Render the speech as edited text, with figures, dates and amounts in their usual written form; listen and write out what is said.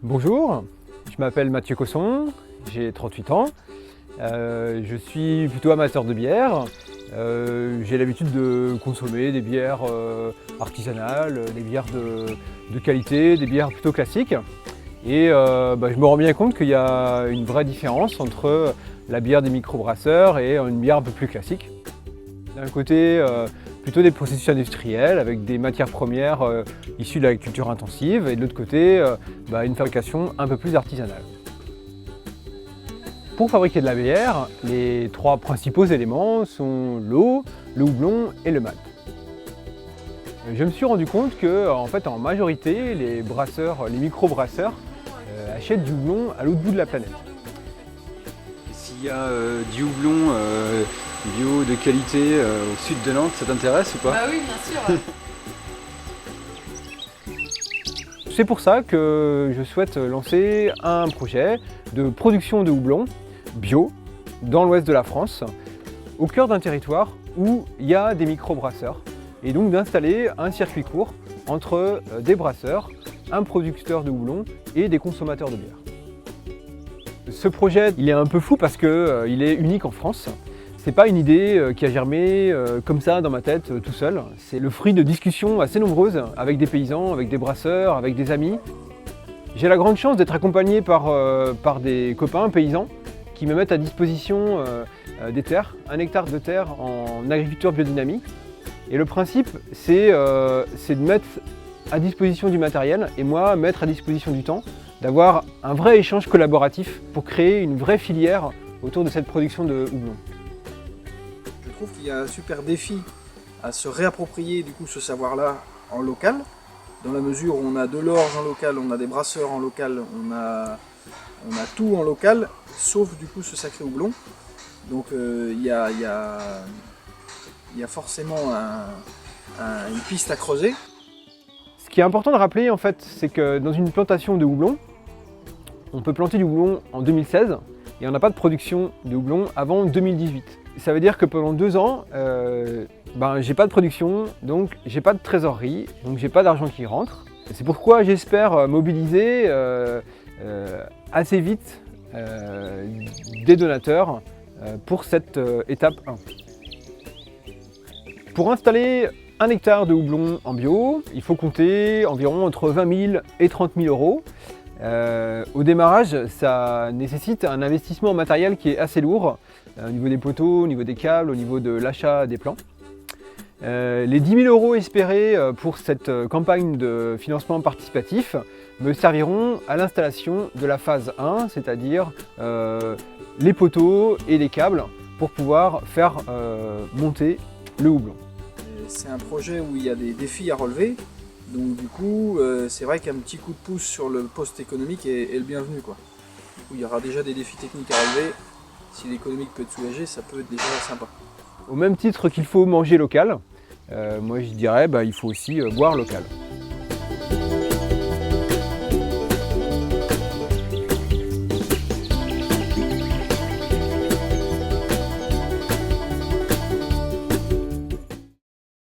Bonjour, je m'appelle Mathieu Cosson, j'ai 38 ans, je suis plutôt amateur de bière. J'ai l'habitude de consommer des bières artisanales, des bières de qualité, des bières plutôt classiques. Et je me rends bien compte qu'il y a une vraie différence entre la bière des microbrasseurs et une bière un peu plus classique. D'un côté, plutôt des processus industriels avec des matières premières issues de l'agriculture intensive et de l'autre côté, une fabrication un peu plus artisanale. Pour fabriquer de la bière, les trois principaux éléments sont l'eau, le houblon et le malt. Je me suis rendu compte que, en majorité, les microbrasseurs achètent du houblon à l'autre bout de la planète. S'il y a du houblon bio de qualité au sud de Nantes, ça t'intéresse ou pas? Bah oui, bien sûr. C'est pour ça que je souhaite lancer un projet de production de houblon bio dans l'ouest de la France, au cœur d'un territoire où il y a des microbrasseurs, et donc d'installer un circuit court entre des brasseurs, un producteur de houblon et des consommateurs de bière. Ce projet, il est un peu fou parce qu'il est unique en France. C'est pas une idée qui a germé comme ça dans ma tête tout seul. C'est le fruit de discussions assez nombreuses avec des paysans, avec des brasseurs, avec des amis. J'ai la grande chance d'être accompagné par des copains paysans qui me mettent à disposition des terres, 1 hectare de terre en agriculture biodynamique. Et le principe, c'est de mettre à disposition du matériel et moi mettre à disposition du temps, d'avoir un vrai échange collaboratif pour créer une vraie filière autour de cette production de houblon. Je trouve qu'il y a un super défi à se réapproprier du coup ce savoir-là en local, dans la mesure où on a de l'orge en local, on a des brasseurs en local, on a tout en local, sauf du coup ce sacré houblon. Donc il y a forcément une piste à creuser. Ce qui est important de rappeler en fait, c'est que dans une plantation de houblon, on peut planter du houblon en 2016 et on n'a pas de production de houblon avant 2018. Ça veut dire que pendant 2 ans, j'ai pas de production, donc j'ai pas de trésorerie, donc j'ai pas d'argent qui rentre. C'est pourquoi j'espère mobiliser assez vite des donateurs pour cette étape 1. Pour installer 1 hectare de houblon en bio, il faut compter environ entre 20 000 et 30 000 euros. Au démarrage, ça nécessite un investissement matériel qui est assez lourd, au niveau des poteaux, au niveau des câbles, au niveau de l'achat des plants. Les 10 000 euros espérés pour cette campagne de financement participatif me serviront à l'installation de la phase 1, c'est-à-dire les poteaux et les câbles pour pouvoir faire monter le houblon. C'est un projet où il y a des défis à relever, donc du coup c'est vrai qu'un petit coup de pouce sur le poste économique est le bienvenu, quoi. Du coup, il y aura déjà des défis techniques à relever. Si l'économique peut être soulagée, ça peut être déjà sympa. Au même titre qu'il faut manger local, moi je dirais il faut aussi boire local.